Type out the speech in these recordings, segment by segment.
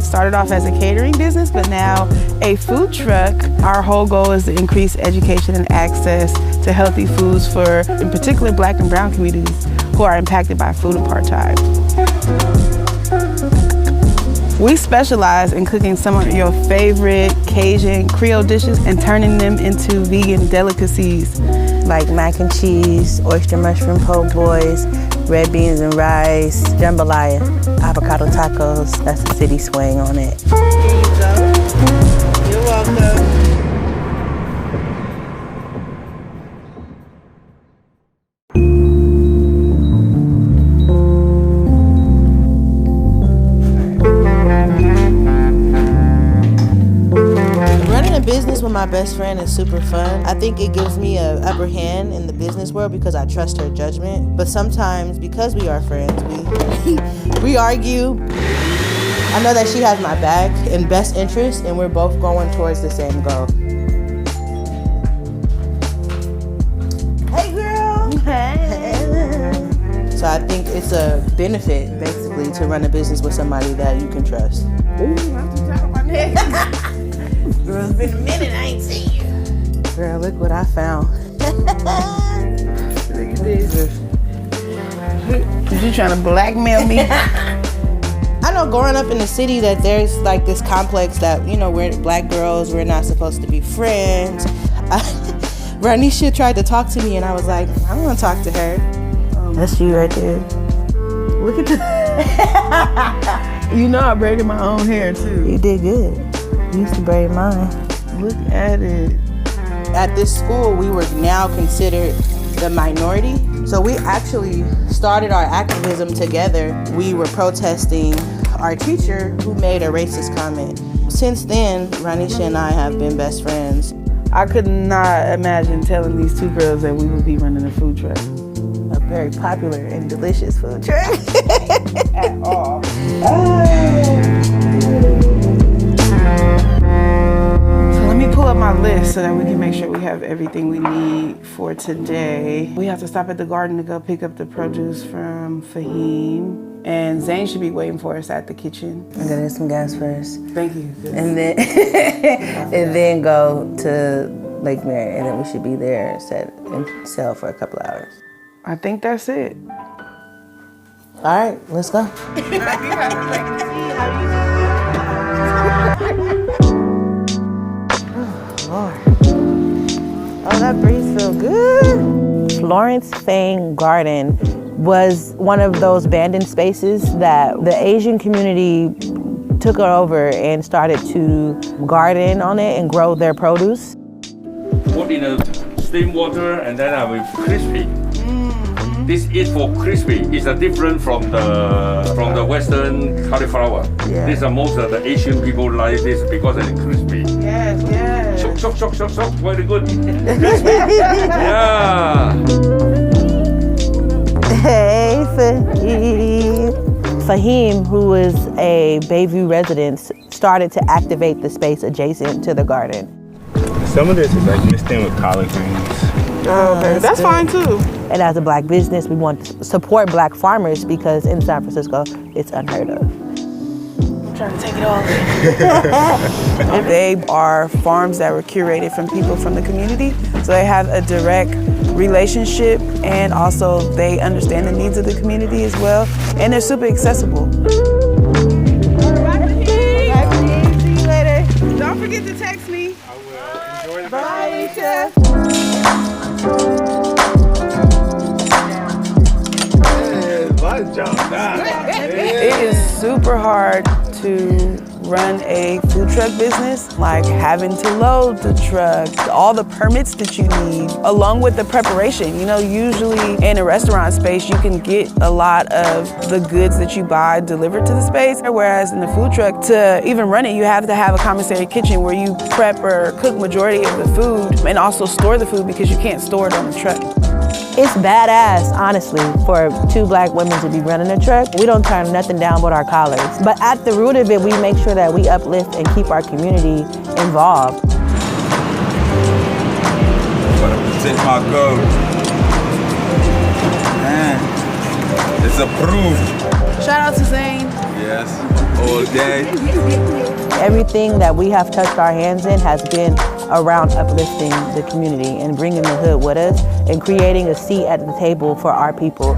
started off as a catering business, but now a food truck. Our whole goal is to increase education and access to healthy foods for, in particular, Black and brown communities who are impacted by food apartheid. We specialize in cooking some of your favorite Cajun Creole dishes and turning them into vegan delicacies. Like mac and cheese, oyster mushroom po' boys, red beans and rice, jambalaya, avocado tacos. That's the city swing on it. Here you go. You're welcome. Business with my best friend is super fun. I think it gives me an upper hand in the business world because I trust her judgment. But sometimes, because we are friends, we argue. I know that she has my back and best interest, and we're both going towards the same goal. Hey, girl. Hey. So I think it's a benefit, basically, to run a business with somebody that you can trust. Ooh, I'm too tired of my neck. Girl, it's been a minute, I ain't seen you. Girl, look what I found. Look at this. Is you trying to blackmail me? I know growing up in the city that there's like this complex that, you know, we're Black girls, we're not supposed to be friends. Ronnishia tried to talk to me and I was like, I don't want to talk to her. That's you right there. Look at that. You know I braided my own hair too. You did good. You used to braid mine. Look at it. At this school, we were now considered the minority. So we actually started our activism together. We were protesting our teacher who made a racist comment. Since then, Ronnishia and I have been best friends. I could not imagine telling these two girls that we would be running a food truck. A very popular and delicious food truck. At all. Let me pull up my list so that we can make sure we have everything we need for today. We have to stop at the garden to go pick up the produce from Fahim. And Zane should be waiting for us at the kitchen. I'm gonna get some gas first. Thank you. And then and then go to Lake Mary, and then we should be there and sell for a couple of hours. I think that's it. All right, let's go. Lord. Oh, that breeze feels good. Florence Fang Garden was one of those abandoned spaces that the Asian community took over and started to garden on it and grow their produce. Put in a steam water and then I will crispy. Mm-hmm. This is for crispy. It's different from the Western cauliflower. Yeah. This is most of the Asian people like this because it's crispy. Yes, yes. Shock. Very good. Crispy. Yeah. Hey, Fahim. Fahim, who is a Bayview resident, started to activate the space adjacent to the garden. Some of this is like mixed in with collard greens. Oh, okay. That's fine too. And as a Black business, we want to support Black farmers because in San Francisco, it's unheard of. I'm trying to take it all. They are farms that were curated from people from the community, so they have a direct relationship, and also they understand the needs of the community as well, and they're super accessible. Bye, Fahim. See you later. Don't forget to text me. I will. Enjoy the Bye, Alicia. It is super hard to run a food truck business, like having to load the truck, all the permits that you need, along with the preparation. You know, usually in a restaurant space, you can get a lot of the goods that you buy delivered to the space, whereas in the food truck, to even run it, you have to have a commissary kitchen where you prep or cook majority of the food and also store the food because you can't store it on the truck. It's badass, honestly, for two Black women to be running a truck. We don't turn nothing down but our collars. But at the root of it, we make sure that we uplift and keep our community involved. Take my code. Man, it's approved. Shout out to Zane. Yes. all day. Everything that we have touched our hands in has been around uplifting the community and bringing the hood with us and creating a seat at the table for our people.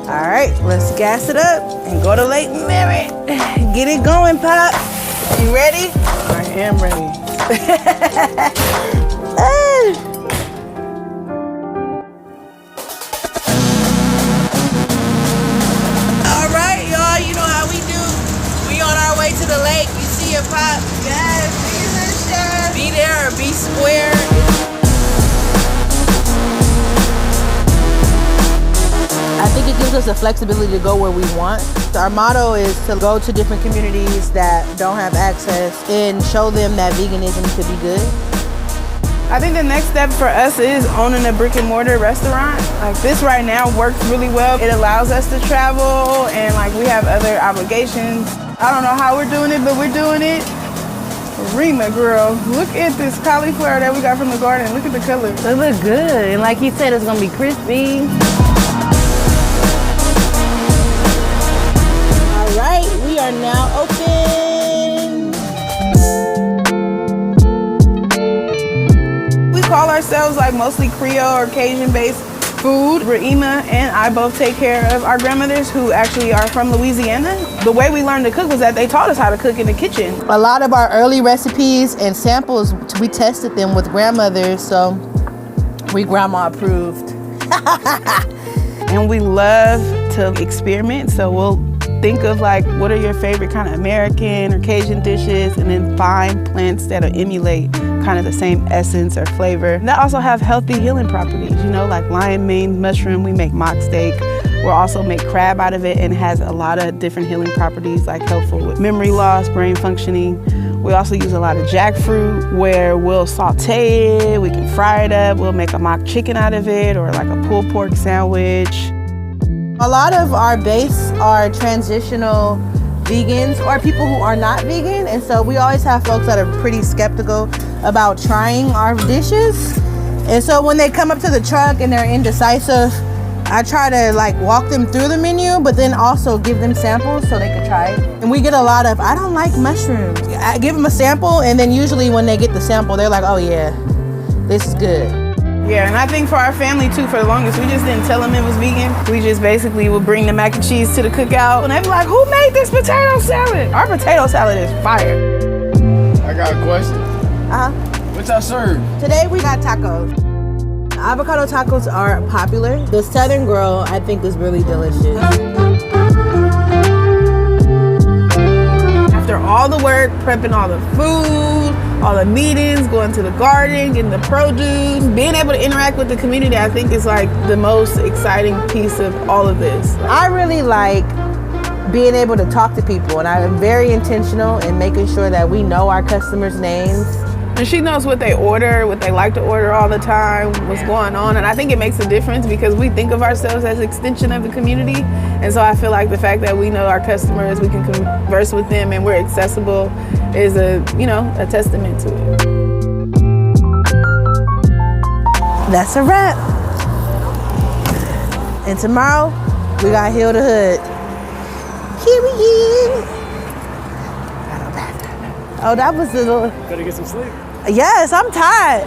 All right, let's gas it up and go to Lake Merritt. Get it going, Pop. You ready? I am ready. All right, y'all, you know how we do. We on our way to the lake. You see it, Pop? Yes, be there or be square. I think it gives us the flexibility to go where we want. Our motto is to go to different communities that don't have access and show them that veganism could be good. I think the next step for us is owning a brick and mortar restaurant. Like this right now works really well. It allows us to travel and like we have other obligations. I don't know how we're doing it, but we're doing it. Rheema, girl, look at this cauliflower that we got from the garden. Look at the color. It look good. And like he said, it's gonna be crispy. All right, we are now open. We call ourselves like mostly Creole or Cajun based food. Rheema and I both take care of our grandmothers who actually are from Louisiana. The way we learned to cook was that they taught us how to cook in the kitchen. A lot of our early recipes and samples, we tested them with grandmothers, so we grandma approved. And we love to experiment, so we'll think of like what are your favorite kind of American or Cajun dishes and then find plants that'll emulate kind of the same essence or flavor. And that also have healthy healing properties, you know, like lion mane mushroom, we make mock steak. We'll also make crab out of it and it has a lot of different healing properties like helpful with memory loss, brain functioning. We also use a lot of jackfruit where we'll saute it, we can fry it up, we'll make a mock chicken out of it or like a pulled pork sandwich. A lot of our base are transitional vegans or people who are not vegan, and so we always have folks that are pretty skeptical about trying our dishes. And so when they come up to the truck and they're indecisive, I try to like walk them through the menu, but then also give them samples so they can try it. And we get a lot of, I don't like mushrooms. I give them a sample, and then usually when they get the sample, they're like, oh yeah, this is good. Yeah, and I think for our family too, for the longest, we just didn't tell them it was vegan. We just basically would bring the mac and cheese to the cookout, and they'd be like, who made this potato salad? Our potato salad is fire. I got a question. What y'all serve? Today we got tacos. Avocado tacos are popular. The Southern Girl, I think, is really delicious. After all the work, prepping all the food, all the meetings, going to the garden, getting the produce, being able to interact with the community, I think is like the most exciting piece of all of this. I really like being able to talk to people, and I'm very intentional in making sure that we know our customers' names. And she knows what they order, what they like to order all the time, what's going on. And I think it makes a difference because we think of ourselves as an extension of the community. And so I feel like the fact that we know our customers, we can converse with them and we're accessible is a testament to it. That's a wrap. And tomorrow, we got Heal the Hood. Period. Oh, that was a little... Better get some sleep. Yes, I'm tired.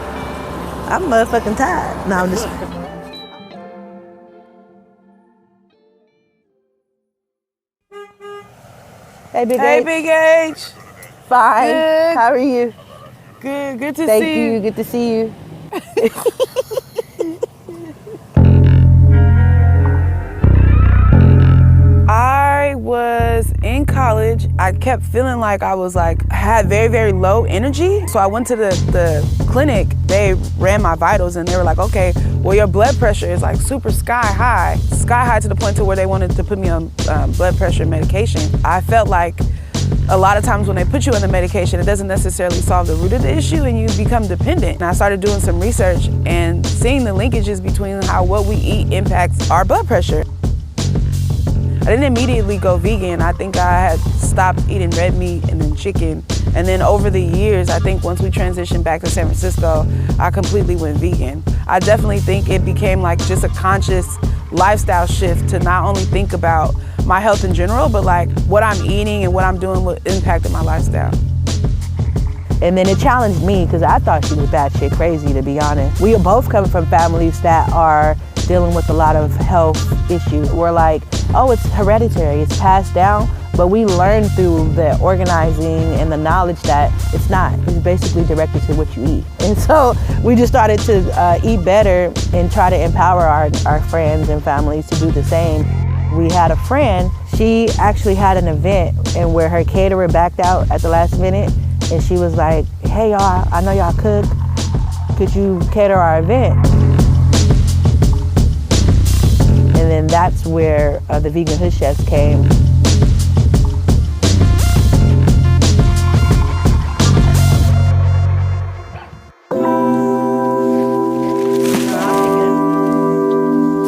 I'm motherfucking tired. No, I'm just... Hey, Big Hey, H. Big H. Fine. Good. How are you? Good to Thank see you. Good to see you. I was in college. I kept feeling like I had very, very low energy. So I went to the clinic. They ran my vitals and they were like, okay, well, your blood pressure is like super sky high to the point to where they wanted to put me on blood pressure medication. I felt like a lot of times when they put you on the medication, it doesn't necessarily solve the root of the issue and you become dependent. And I started doing some research and seeing the linkages between how what we eat impacts our blood pressure. I didn't immediately go vegan. I think I had stopped eating red meat and then chicken. And then over the years, I think once we transitioned back to San Francisco, I completely went vegan. I definitely think it became like just a conscious lifestyle shift to not only think about my health in general, but like what I'm eating and what I'm doing will impact my lifestyle. And then it challenged me because I thought she was batshit crazy, to be honest. We are both coming from families that are dealing with a lot of health issues. We're like, oh, it's hereditary, it's passed down, but we learned through the organizing and the knowledge that it's not. It's basically directed to what you eat. And so we just started to eat better and try to empower our friends and families to do the same. We had a friend, she actually had an event and where her caterer backed out at the last minute, and she was like, hey y'all, I know y'all cook, could you cater our event? And then that's where the vegan hood chefs came.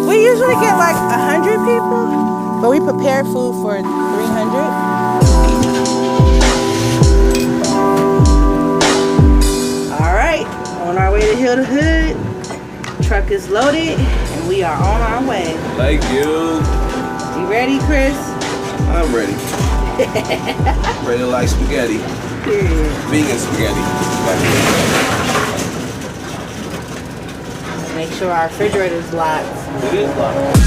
We usually get like 100 people, but we prepare food for 300. On our way to Heal the Hood. Truck is loaded and we are on our way. Thank you. You ready, Chris? I'm ready. Ready like spaghetti. Period. Vegan spaghetti. Make sure our refrigerator's locked. It is locked.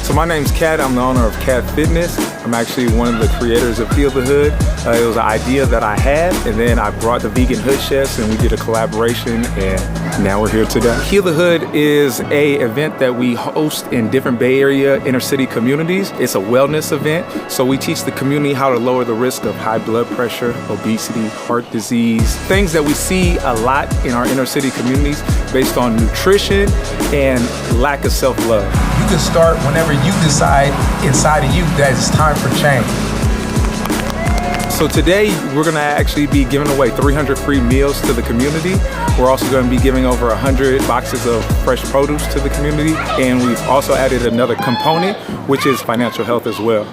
So my name's Kat, I'm the owner of Kat Fitness. I'm actually one of the creators of Heal the Hood. It was an idea that I had, and then I brought the vegan hood chefs and we did a collaboration, and now we're here today. Heal the Hood is an event that we host in different Bay Area inner city communities. It's a wellness event, so we teach the community how to lower the risk of high blood pressure, obesity, heart disease, things that we see a lot in our inner city communities based on nutrition and lack of self-love. You can start whenever you decide inside of you that it's time for change. So today we're gonna actually be giving away 300 free meals to the community. We're also gonna be giving over 100 boxes of fresh produce to the community. And we've also added another component, which is financial health as well.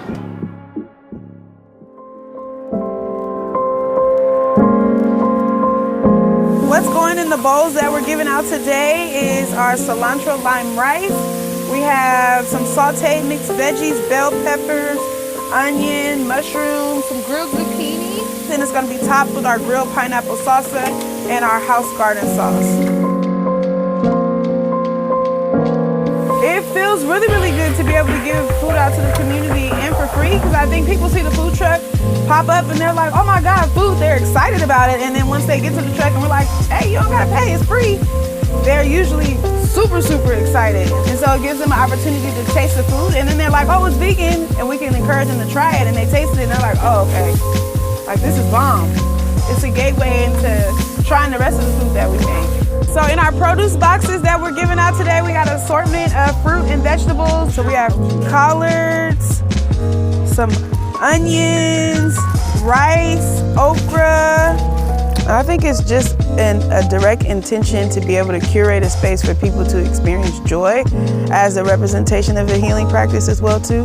What's going in the bowls that we're giving out today is our cilantro lime rice. We have some sauteed mixed veggies, bell peppers, onion, mushrooms, some grilled zucchini. Then it's gonna be topped with our grilled pineapple salsa and our house garden sauce. It feels really, really good to be able to give food out to the community and for free, because I think people see the food truck pop up and they're like, oh my God, food, they're excited about it. And then once they get to the truck and we're like, hey, you don't gotta pay, it's free. They're usually super, super excited. And so it gives them an opportunity to taste the food. And then they're like, oh, it's vegan. And we can encourage them to try it. And they taste it and they're like, oh, okay. Like, this is bomb. It's a gateway into trying the rest of the food that we make. So in our produce boxes that we're giving out today, we got an assortment of fruit and vegetables. So we have collards, some onions, rice, okra. I think it's just a direct intention to be able to curate a space for people to experience joy as a representation of a healing practice as well too.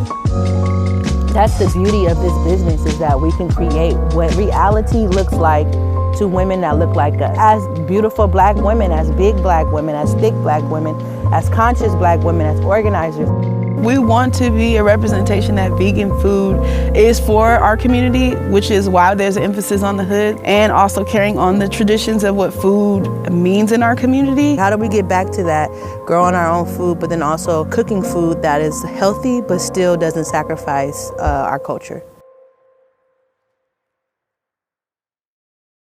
That's the beauty of this business, is that we can create what reality looks like to women that look like us. As beautiful Black women, as big Black women, as thick Black women, as conscious Black women, as organizers. We want to be a representation that vegan food is for our community, which is why there's an emphasis on the hood, and also carrying on the traditions of what food means in our community. How do we get back to that, growing our own food, but then also cooking food that is healthy but still doesn't sacrifice our culture?